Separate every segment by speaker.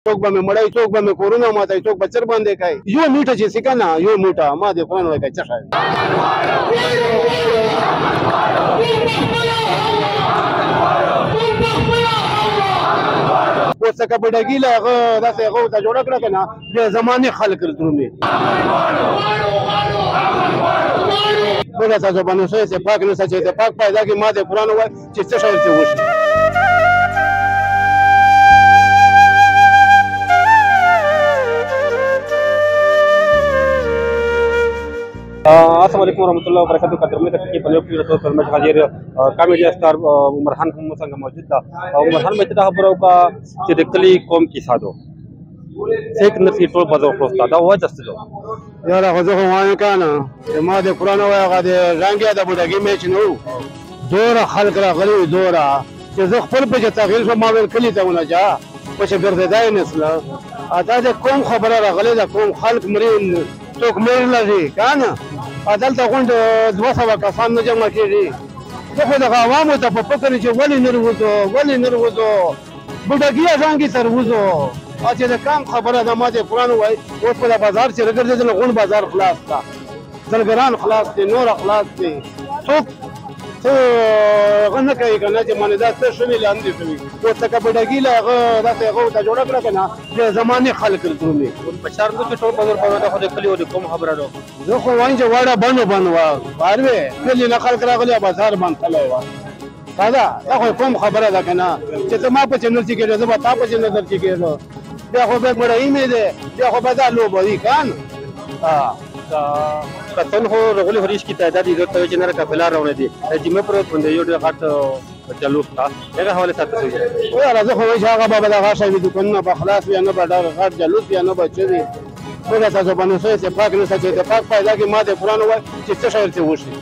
Speaker 1: څوک به مې مړی څوک به مې کورونه ماتوي څوک به چر باندې کوي یو میټه چې سي که نه یو موټه ما دې قرآن وایي که څه ښایي اوس که بډګي له هغه داسې هغه ورته جوړه کړه که نه بیا زمانې خلک درومي بله تاسو باندې څه اتفاق نشته چې اتفاق پیدا کړي ما دې قرآن وایي چې څه شی ورته وشي
Speaker 2: السلام علیکم ورحمۃ اللہ وبرکاتہ قدرمن تک کی پنجاب کی رسول فرمائش حاضر کامیڈیا اسٹار عمر خان هم څنګه موجود ده عمر خان مته خبرو کا چې د کلی قوم کې ساده څنګه نسی ټول بازار خوستا دا وجه څه ده
Speaker 1: یاره خو زه خو وایم که نه ما د قرآن وایي هغه د رنګ د بوډګي میچ نه و دوره خلک راغلي وو دوره چې زه خپل پسې تغییر شوم ما ویل کلي ته ونه جا پسې ګرځېدی نسله دا د قوم خبره راغلې ده قوم خلک مري څوک مېر لري که نه دلته غونډ 200 کسان نه جمع کېږي زه خو دغه عوامو ته په فکر چې ولې نه وځو ولې نه وځو بوډګي ژانګې سر وځو چې د کام خبره ده ما د قرآن وایي اوس په د بازار چې راګرځېدل غونډ بازار خلاص ده زلګران خلاص دي نور خلاص دي څوک څه هغه نه کوي که نه چې مانې دا څه شوي لاندې شوي اوس لکه بډګي له هغه داسې هغه ورته جوړه کړه که نه د زمانې خلک درومي
Speaker 2: په شهر کې ټول بازار په خو د کلی او د قوم خبره ده
Speaker 1: زه خو وایم چې واړه بند وه باروې کلي نه خلک راغلي بازار بند کلی وه دا خو کوم خبره ده که نه چې ته ما پسې نه چې کېږه زه به تا پسې نه در چې کېږه بیا خو بیا مړی مې دی بیا خو به دا لوبه وي که نه
Speaker 2: کتن خو رغلی هریش کی تعداد ایدو ته چې نه قافله روانه دي جمعه پر باندې یو ډېر غټ چلو تا هغه حواله ساتل شي
Speaker 1: یاره زه خو وایي چې هغه به دغه شی وي دوکانونه به خلاص وي نه به ډېر غټ جلوس وي نه به څه وي بله تاسو باندې څه اتفاق نشته چې اتفاق پیدا کړي ما د قرآن وایي چې څه شی ورته وشي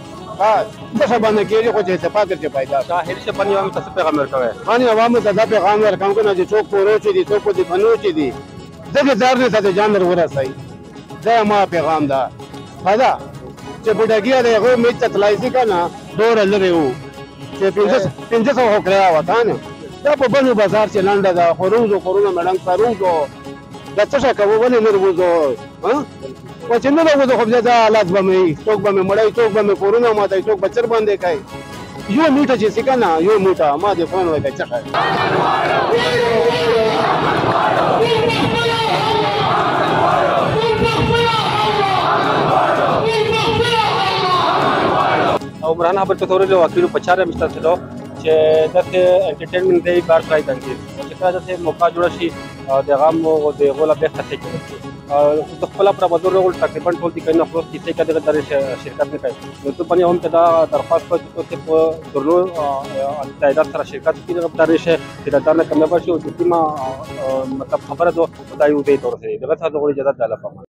Speaker 1: څه شی باندې کېږي خو چې اتفاق ورته پیدا شي
Speaker 2: هر شي باندې هم تاسو پیغام ورکوي
Speaker 1: باندې عوامو ته دا پیغام ورکوم که نه چې څوک کورو چې دي څوک د فنو چې دي دغه ځار نه ته جان در ورسوي دا ما پیغام ده دا چې بوډګي د هغه میچ ته تللی شي که نه دوره لرې وو چې 500 خو کرایه وه که نه دا په بنو بازار چې لنډه ده خو روزو کورونه مې ړنګ ته روزو دا څه شی کوو ولې نه وځو و چې نه وځو خو بیا دا حالات به مې وي څوک به مې مړی څوک به مې کورونه ماتوي څوک به چر باندې کوي یو میټه چې سي که نه یو موټه ما دې قرآن وایي که څه ښایي
Speaker 2: عمر خان خبر ته ورته واکیلو پچاره مشته څه چې دغه انټرټینمنټ دی بار پرای دانګي چې کله دغه موقع جوړ شي د غام او د غولا به ختې کړي د خپل پر بازار رول تقریبا ټول دي کنه خلاص کیسه کده د شرکت نه کوي نو ته باندې هم ته درخواست کوي چې په درلو تعداد سره شرکت کې د غبطارې شه چې دا نه کمه شي او د ما مطلب خبره ده دا یو دی تور سره دغه څه د غوړي اجازه ده لپاره